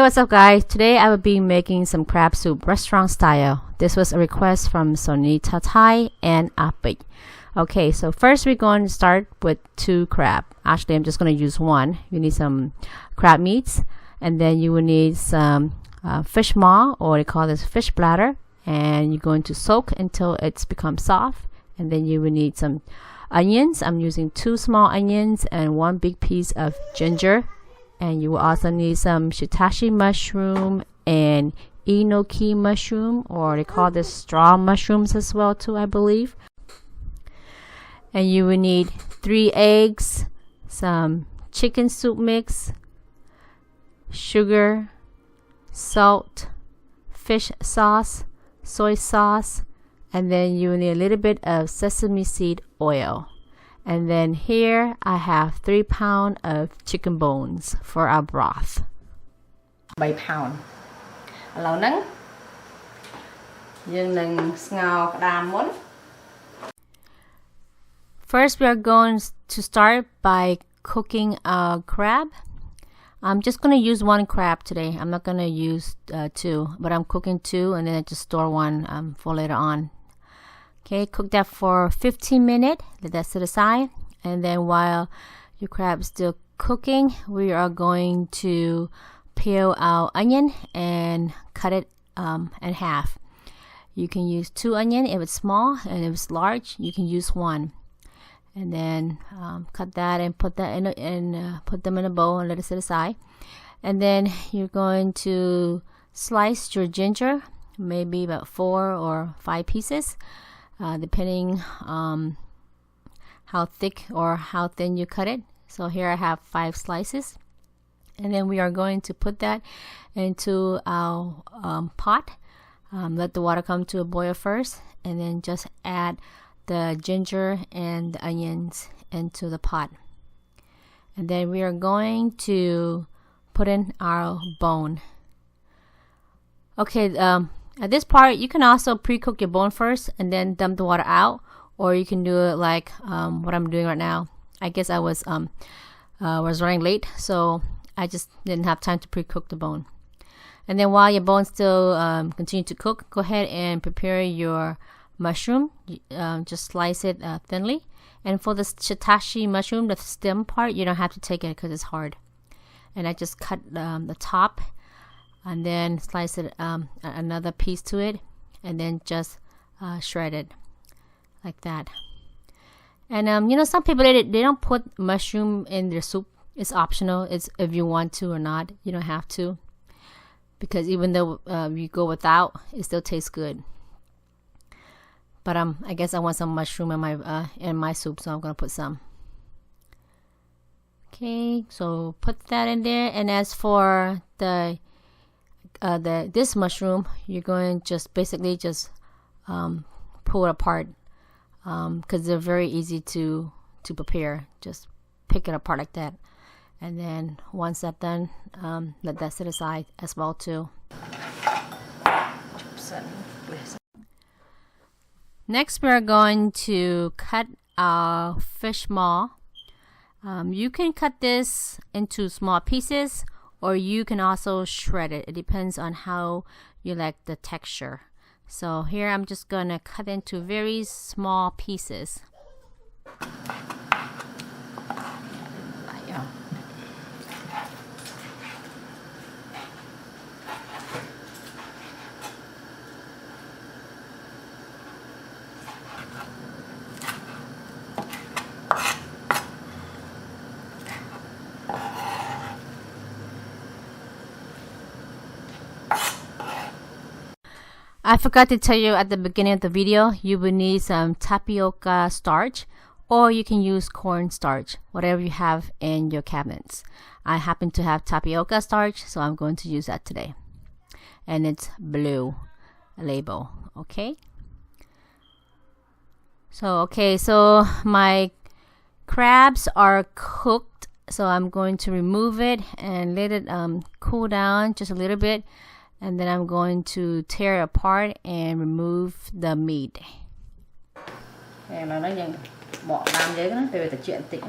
Hey, what's up guys? Today I will be making some crab soup restaurant style. This was a request from Sonitha Thai and Pich. Okay, so first we're going to start with 2 crab. Actually, I'm just going to use 1. You need some crab meats, and then you will need some fish maw, or they call this fish bladder, and you're going to soak until it's become soft. And then you will need some onions. I'm using 2 small onions and 1 big piece of ginger. And you will also need some shiitake mushroom and enoki mushroom, or they call this straw mushrooms as well too, I believe. And you will need 3 eggs, some chicken soup mix, sugar, salt, fish sauce, soy sauce, and then you will need a little bit of sesame seed oil. And then here I have 3 pounds of chicken bones for our broth. 3 pounds. ឥឡូវហ្នឹងយើងនឹងស្ងោរក្តាមមុន First we are going to start by cooking our crab. I'm just going to use 1 crab today. I'm not going to use 2, but I'm cooking 2 and then I just store 1 for later on. Okay, cook that for 15 minutes. Let that sit aside. And then while your crab is still cooking, we are going to peel our onion and cut it in half. You can use 2 onions if it's small, and if it's large, you can use 1. And then cut that and put that put them in a bowl and let it sit aside. And then you're going to slice your ginger, maybe about 4 or 5 pieces. Depending how thick or how thin you cut it. So here I have 5 slices, and then we are going to put that into our pot. Let the water come to a boil first, and then just add the ginger and the onions into the pot. And then we are going to put in our bone. Okay, at this part, you can also pre-cook your bone first and then dump the water out, or you can do it like what I'm doing right now. I guess I was running late, so I just didn't have time to pre-cook the bone. And then while your bone still continue to cook, go ahead and prepare your mushroom. Just slice it thinly. And for the shiitake mushroom, the stem part, you don't have to take it because it's hard. And I just cut the top, and then slice it another piece to it, and then just shred it like that. And you know, some people they don't put mushroom in their soup. It's optional. It's if you want to or not. You don't have to, because even though you go without, it still tastes good. But I guess I want some mushroom in my soup, so I'm gonna put some. Okay, so put that in there. And as for this mushroom, you're going to just basically just pull it apart, because they're very easy to prepare. Just pick it apart like that, and then once that's done, let that sit aside as well too. Next, we are going to cut our fish maw. You can cut this into small pieces, or you can also shred it. It depends on how you like the texture. So here I'm just gonna cut into very small pieces. I forgot to tell you at the beginning of the video, you will need some tapioca starch, or you can use corn starch, whatever you have in your cabinets. I happen to have tapioca starch, so I'm going to use that today. And it's blue label, okay? So my crabs are cooked, so I'm going to remove it and let it cool down just a little bit. And then I'm going to tear it apart and remove the meat. Mà nóยังbỏ làm vậy đó, về chuyện tĩnh.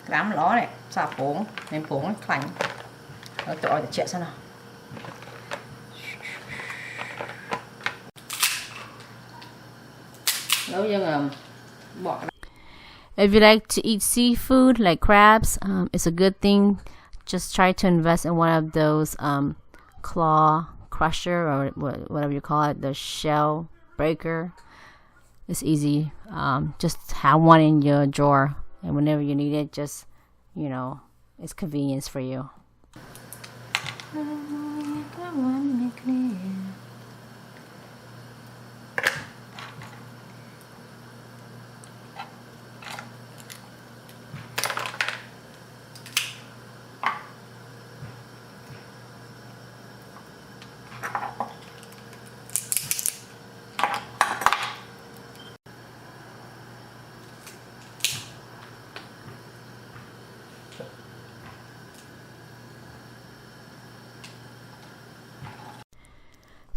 Làm ló này, xả phồng, nên phồng lạnh. Rồi tôi để chẹt xem nào. Nấu dân bỏ. If you like to eat seafood like crabs, it's a good thing. Just try to invest in one of those claw crusher or whatever you call it, the shell breaker. It's easy. Just have one in your drawer, and whenever you need it, just, you know, it's convenience for you.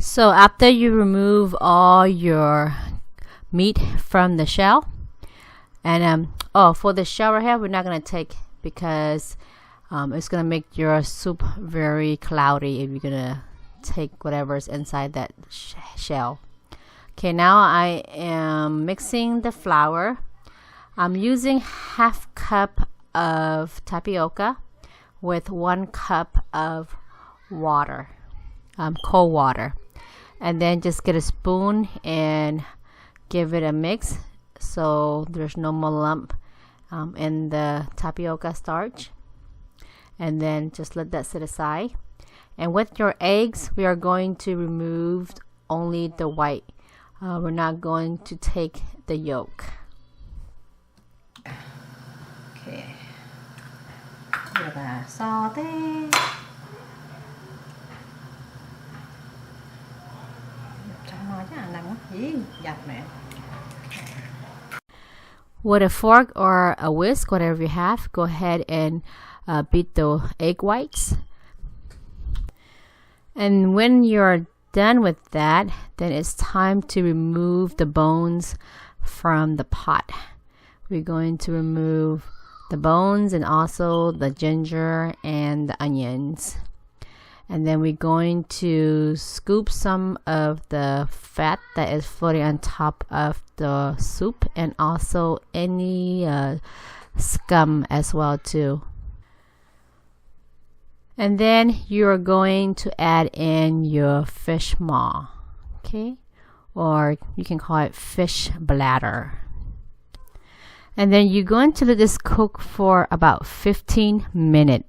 So after you remove all your meat from the shell, and for the shell right here, we're not gonna take, because it's gonna make your soup very cloudy if you're gonna take whatever's inside that shell. Okay, now I am mixing the flour. I'm using 1/2 cup of tapioca with 1 cup of water, cold water. And then just get a spoon and give it a mix so there's no more lump in the tapioca starch. And then just let that sit aside. And with your eggs, we are going to remove only the white. We're not going to take the yolk. Okay. Giờ là saute. With a fork or a whisk, whatever you have, go ahead and beat the egg whites. And when you're done with that, then it's time to remove the bones from the pot. We're going to remove the bones and also the ginger and the onions. And then we're going to scoop some of the fat that is floating on top of the soup, and also any scum as well too. And then you're going to add in your fish maw, okay? Or you can call it fish bladder. And then you're going to let this cook for about 15 minutes.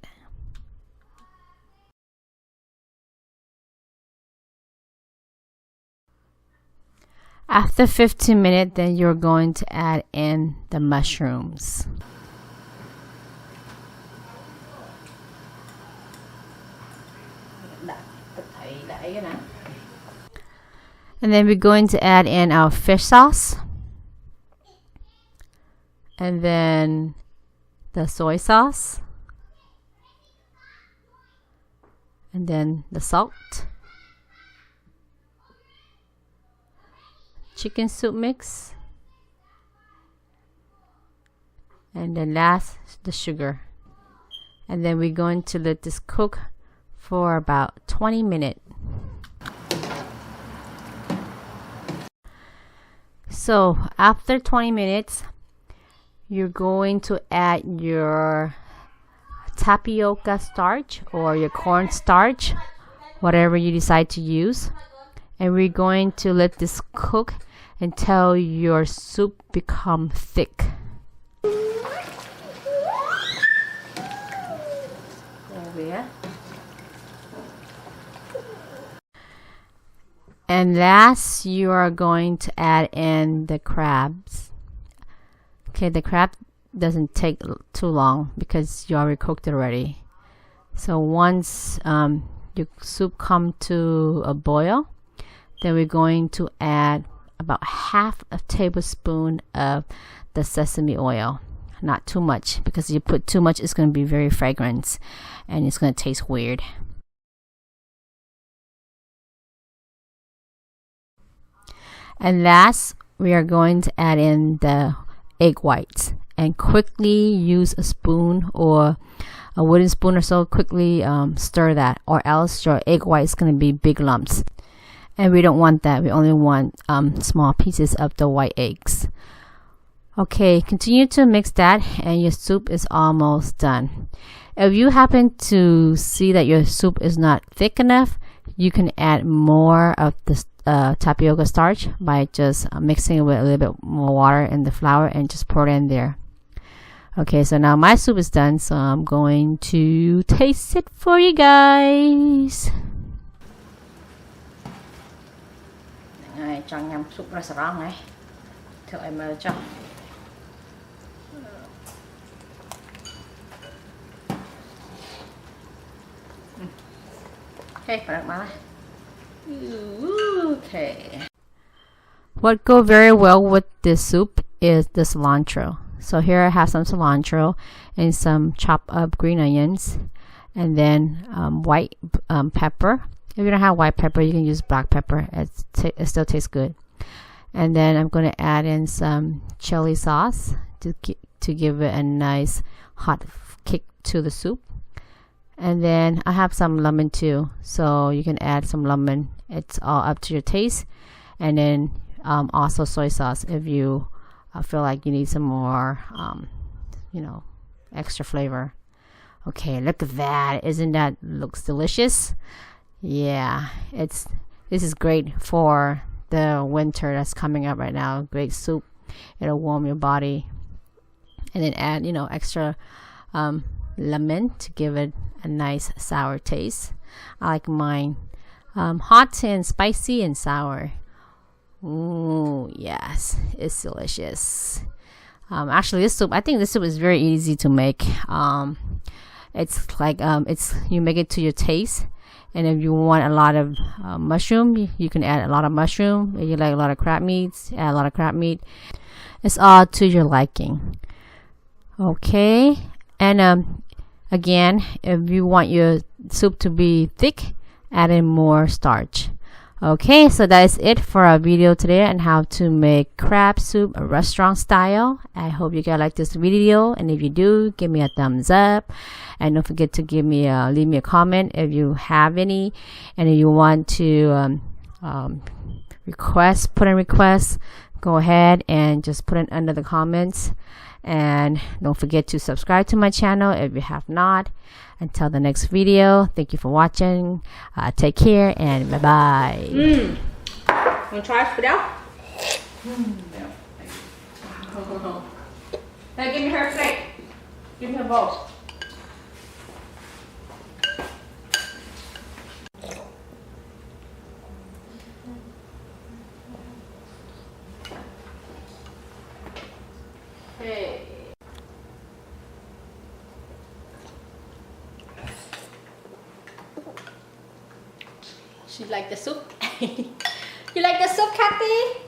After 15 minutes, then you're going to add in the mushrooms. And then we're going to add in our fish sauce. And then the soy sauce. And then the salt. Chicken soup mix, and then last the sugar. And then we're going to let this cook for about 20 minutes. So after 20 minutes, you're going to add your tapioca starch or your corn starch, whatever you decide to use. And we're going to let this cook until your soup become thick. And last, you are going to add in the crabs. Okay, the crab doesn't take too long because you already cooked it already. So once your soup come to a boil, then we're going to add about 1/2 tablespoon of the sesame oil. Not too much, because if you put too much, it's going to be very fragrant and it's going to taste weird. And last, we are going to add in the egg whites. and quickly use a spoon or a wooden spoon or so. Quickly stir that, or else your egg white is going to be big lumps, and we don't want that. We only want small pieces of the white eggs. Okay, continue to mix that, and your soup is almost done. If you happen to see that your soup is not thick enough, you can add more of the tapioca starch by just mixing it with a little bit more water and the flour and just pour it in there. Okay, so now my soup is done, so I'm going to taste it for you guys. Này, cho nhâm súp restaurant này. Thử em mơ cho. Okay, phải đặt okay. What go very well with this soup is the cilantro. So here I have some cilantro and some chopped up green onions, and then white pepper. If you don't have white pepper, you can use black pepper. It still tastes good. And then I'm going to add in some chili sauce to give it a nice hot kick to the soup. And then I have some lemon too, so you can add some lemon. It's all up to your taste. And then also soy sauce if you feel like you need some more extra flavor. Okay, look at that. Isn't that looks delicious? Yeah, this is great for the winter that's coming up right now. Great soup. It'll warm your body. And then add extra lemon to give it a nice sour taste. I like mine hot and spicy and sour. Ooh, yes, it's delicious. Actually, I think this soup is very easy to make. It's like you make it to your taste, and if you want a lot of mushroom, you can add a lot of mushroom. If you like a lot of crab meats, add a lot of crab meat. It's all to your liking. Okay, and again, if you want your soup to be thick, add in more starch. Okay, so that is it for our video today on how to make crab soup restaurant style. I hope you guys like this video, and if you do, give me a thumbs up, and don't forget to leave me a comment if you have any, and if you want to put in requests, go ahead and just put it under the comments. And don't forget to subscribe to my channel if you have not. Until the next video, thank you for watching. Take care and bye bye. Want to try Fidel? Hey, give me her plate. Give me her bowl. Hey. She like the soup? You like the soup, Kathy?